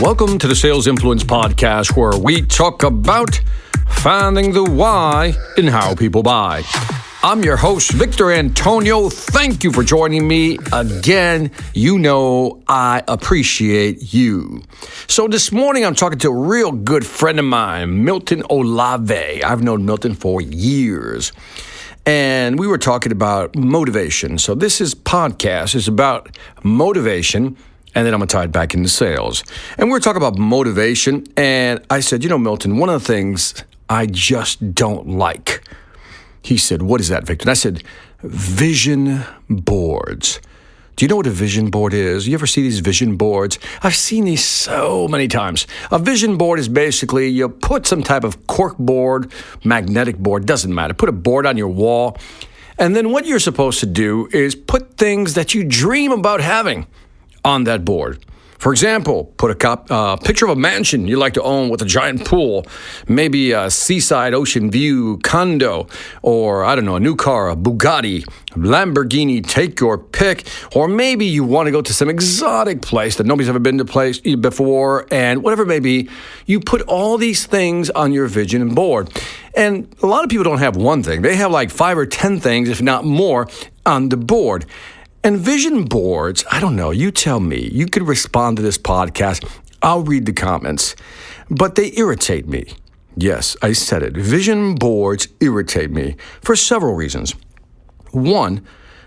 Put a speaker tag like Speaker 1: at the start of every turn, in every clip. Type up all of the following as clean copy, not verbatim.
Speaker 1: Welcome to the Sales Influence Podcast, where we talk about finding the why in how people buy. I'm your host, Victor Antonio. Thank you for joining me again. You know I appreciate you. So this morning I'm talking to a real good friend of mine, Milton Olave. I've known Milton for years. And we were talking about motivation. So this podcast is about motivation, and then I'm going to tie it back into sales. And we were talking about motivation, and I said, Milton, one of the things I just don't like. He said, what is that, Victor? And I said, vision boards. Do you know what a vision board is? You ever see these vision boards? I've seen these so many times. A vision board is basically you put some type of cork board, magnetic board, doesn't matter. Put a board on your wall. And then what you're supposed to do is put things that you dream about having on that board. For example, put a picture of a mansion you like to own with a giant pool, maybe a seaside ocean view condo, or a new car, a Bugatti, Lamborghini, take your pick. Or maybe you want to go to some exotic place that nobody's ever been to before, and whatever it may be, you put all these things on your vision board. And a lot of people don't have one thing. They have like 5 or 10 things, if not more, on the board. And vision boards, I don't know, you tell me. You could respond to this podcast. I'll read the comments. But they irritate me. Yes, I said it. Vision boards irritate me for several reasons. One,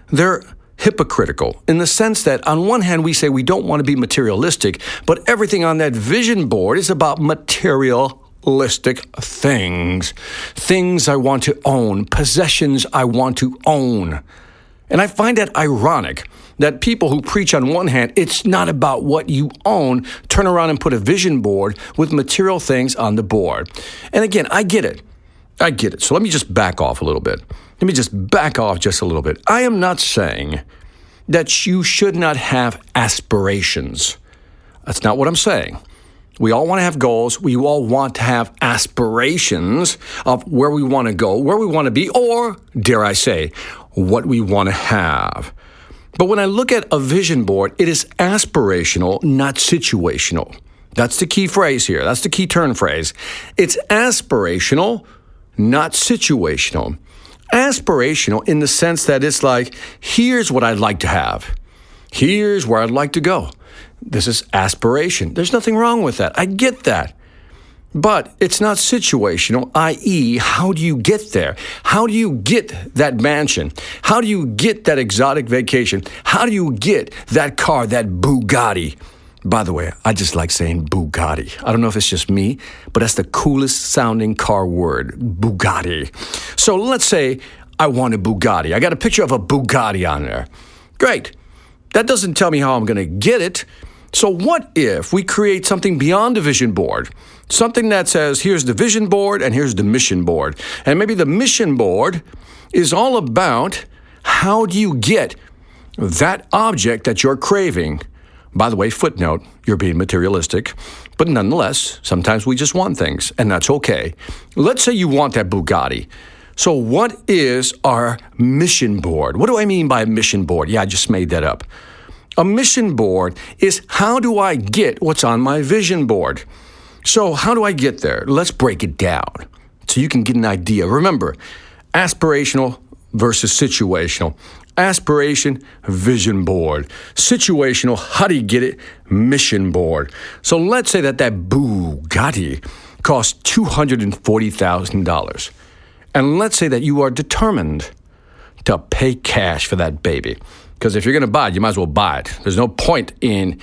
Speaker 1: they're hypocritical in the sense that on one hand, we say we don't want to be materialistic, but everything on that vision board is about materialistic things. Things I want to own, possessions I want to own. And I find that ironic that people who preach on one hand, it's not about what you own, turn around and put a vision board with material things on the board. And again, I get it. So let me just back off a little bit. I am not saying that you should not have aspirations. That's not what I'm saying. We all want to have goals. We all want to have aspirations of where we want to go, where we want to be, or, dare I say, what we want to have. But when I look at a vision board, it is aspirational, not situational. That's the key phrase here. That's the key turn phrase. It's aspirational, not situational. Aspirational in the sense that it's like, here's what I'd like to have. Here's where I'd like to go. This is aspiration. There's nothing wrong with that. I get that. But it's not situational, i.e., how do you get there? How do you get that mansion? How do you get that exotic vacation? How do you get that car, that Bugatti? By the way, I just like saying Bugatti. I don't know if it's just me, but that's the coolest sounding car word, Bugatti. So let's say I want a Bugatti. I got a picture of a Bugatti on there. Great. That doesn't tell me how I'm going to get it. So what if we create something beyond the vision board? Something that says, here's the vision board and here's the mission board. And maybe the mission board is all about how do you get that object that you're craving. By the way, footnote, you're being materialistic. But nonetheless, sometimes we just want things, and that's okay. Let's say you want that Bugatti. So what is our mission board? What do I mean by a mission board? Yeah, I just made that up. A mission board is how do I get what's on my vision board? So how do I get there? Let's break it down so you can get an idea. Remember, aspirational versus situational. Aspiration, vision board. Situational, how do you get it? Mission board. So let's say that Bugatti costs $240,000. And let's say that you are determined to pay cash for that baby. Because if you're going to buy it, you might as well buy it. There's no point in,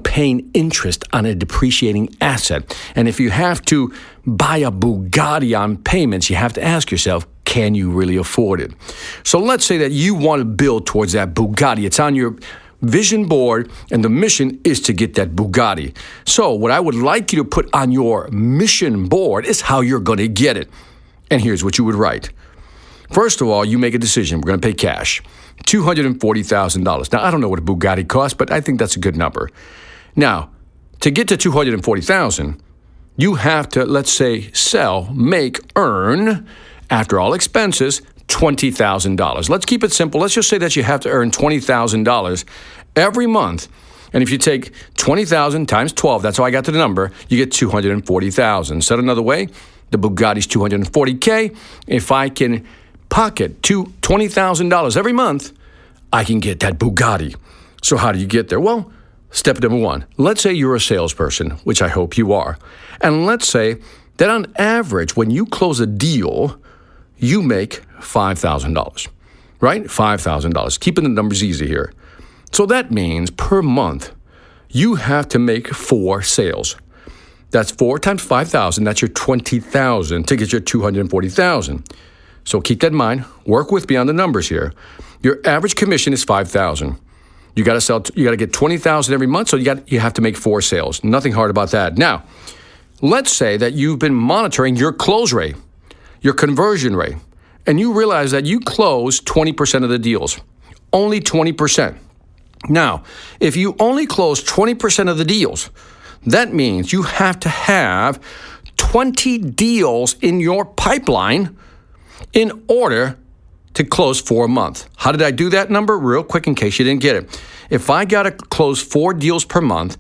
Speaker 1: paying interest on a depreciating asset. And if you have to buy a Bugatti on payments, you have to ask yourself, can you really afford it? So let's say that you want to build towards that Bugatti. It's on your vision board, and the mission is to get that Bugatti. So what I would like you to put on your mission board is how you're going to get it. And here's what you would write. First of all, you make a decision. We're going to pay cash. $240,000. Now, I don't know what a Bugatti costs, but I think that's a good number. Now, to get to $240,000, you have to, let's say, earn, after all expenses, $20,000. Let's keep it simple. Let's just say that you have to earn $20,000 every month And if you take 20,000 times 12, that's how I got to the number, you get 240,000. Said another way, the Bugatti's $240K. If I can pocket $20,000 every month, I can get that Bugatti. So how do you get there? Well, step number one, let's say you're a salesperson, which I hope you are. And let's say that on average, when you close a deal, you make $5,000, right? $5,000, keeping the numbers easy here. So that means per month, you have to make 4 sales. That's 4 times 5,000, that's your 20,000 to get your 240,000. So keep that in mind, work with me on the numbers here. Your average commission is 5,000. You got to get 20,000 every month, so you have to make 4 sales. Nothing hard about that. Now, let's say that you've been monitoring your close rate, your conversion rate, and you realize that you close 20% of the deals, only 20%. Now, if you only close 20% of the deals, that means you have to have 20 deals in your pipeline in order to close 4 a month. How did I do that number? Real quick in case you didn't get it. If I got to close 4 deals per month,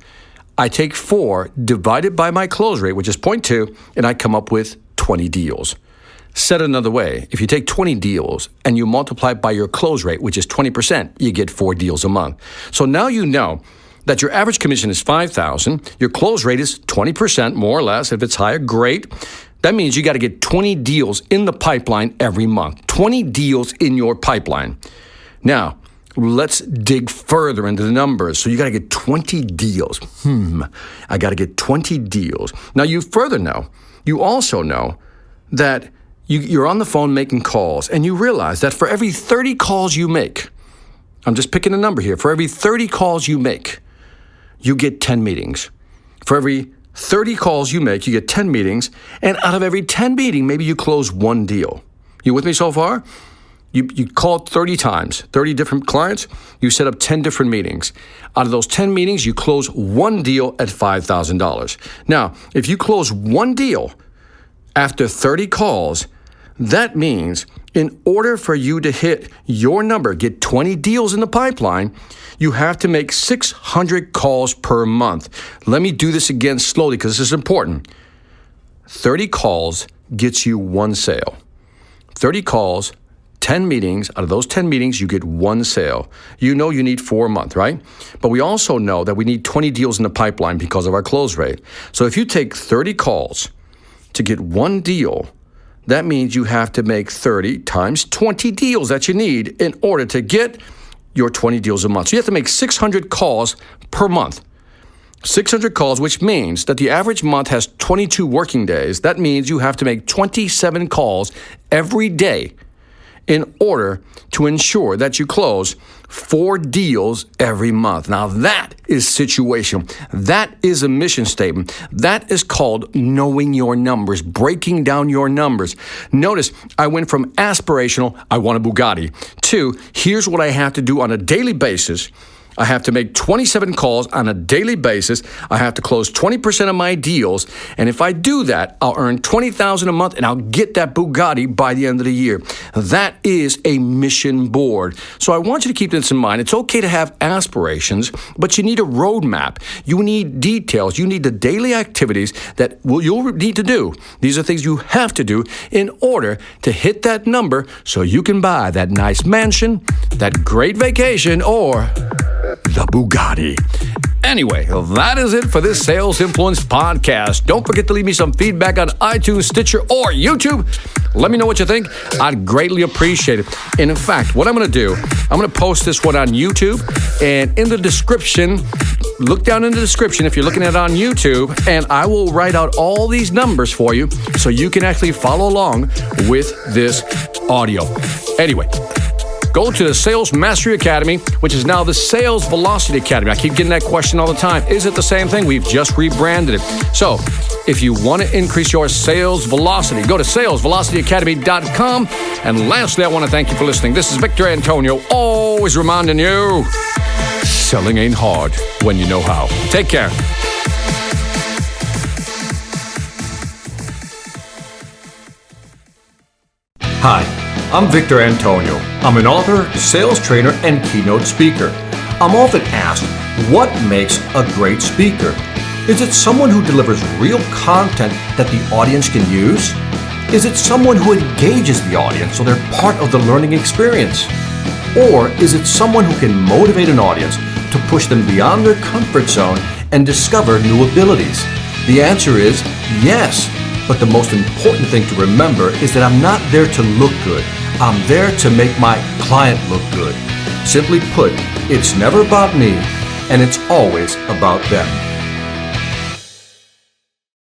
Speaker 1: I take 4 divided by my close rate, which is 0.2, and I come up with 20 deals. Said another way, if you take 20 deals and you multiply it by your close rate, which is 20%, you get 4 deals a month. So now you know that your average commission is 5,000, your close rate is 20%, more or less. If it's higher, great. That means you got to get 20 deals in the pipeline every month. 20 deals in your pipeline. Now, let's dig further into the numbers. So you got to get 20 deals. I got to get 20 deals. Now, you also know that you're on the phone making calls, and you realize that for every 30 calls you make, I'm just picking a number here, for every 30 calls you make, you get 10 meetings. For every 30 calls you make, you get 10 meetings, and out of every 10 meetings, maybe you close 1 deal. You with me so far? You called 30 times, 30 different clients, you set up 10 different meetings. Out of those 10 meetings, you close 1 deal at $5,000. Now, if you close 1 deal after 30 calls, that means in order for you to hit your number, get 20 deals in the pipeline, you have to make 600 calls per month. Let me do this again slowly because this is important. 30 calls gets you 1 sale. 30 calls, 10 meetings. Out of those 10 meetings, you get 1 sale. You know you need 4 a month, right? But we also know that we need 20 deals in the pipeline because of our close rate. So if you take 30 calls to get 1 deal, that means you have to make 30 times 20 deals that you need in order to get your 20 deals a month. So you have to make 600 calls per month. 600 calls, which means that the average month has 22 working days. That means you have to make 27 calls every day in order to ensure that you close 4 deals every month. Now that is situational. That is a mission statement. That is called knowing your numbers, breaking down your numbers. Notice I went from aspirational, I want a Bugatti, to here's what I have to do on a daily basis. I have to make 27 calls on a daily basis. I have to close 20% of my deals. And if I do that, I'll earn $20,000 a month and I'll get that Bugatti by the end of the year. That is a mission board. So I want you to keep this in mind. It's okay to have aspirations, but you need a roadmap. You need details. You need the daily activities that you'll need to do. These are things you have to do in order to hit that number so you can buy that nice mansion, that great vacation, or the Bugatti. Anyway, that is it for this Sales Influence podcast. Don't forget to leave me some feedback on iTunes, Stitcher, or YouTube. Let me know what you think. I'd greatly appreciate it. And in fact, what I'm going to do, I'm going to post this one on YouTube. And in the description, look down in the description if you're looking at it on YouTube, and I will write out all these numbers for you so you can actually follow along with this audio. Anyway, go to the Sales Mastery Academy, which is now the Sales Velocity Academy. I keep getting that question all the time. Is it the same thing? We've just rebranded it. So if you want to increase your sales velocity, go to salesvelocityacademy.com. And lastly, I want to thank you for listening. This is Victor Antonio, always reminding you, selling ain't hard when you know how. Take care. Hi, I'm Victor Antonio. I'm an author, sales trainer, and keynote speaker. I'm often asked, What makes a great speaker? Is it someone who delivers real content that the audience can use? Is it someone who engages the audience so they're part of the learning experience? Or is it someone who can motivate an audience to push them beyond their comfort zone and discover new abilities? The answer is yes. But the most important thing to remember is that I'm not there to look good. I'm there to make my client look good. Simply put, it's never about me, and it's always about them.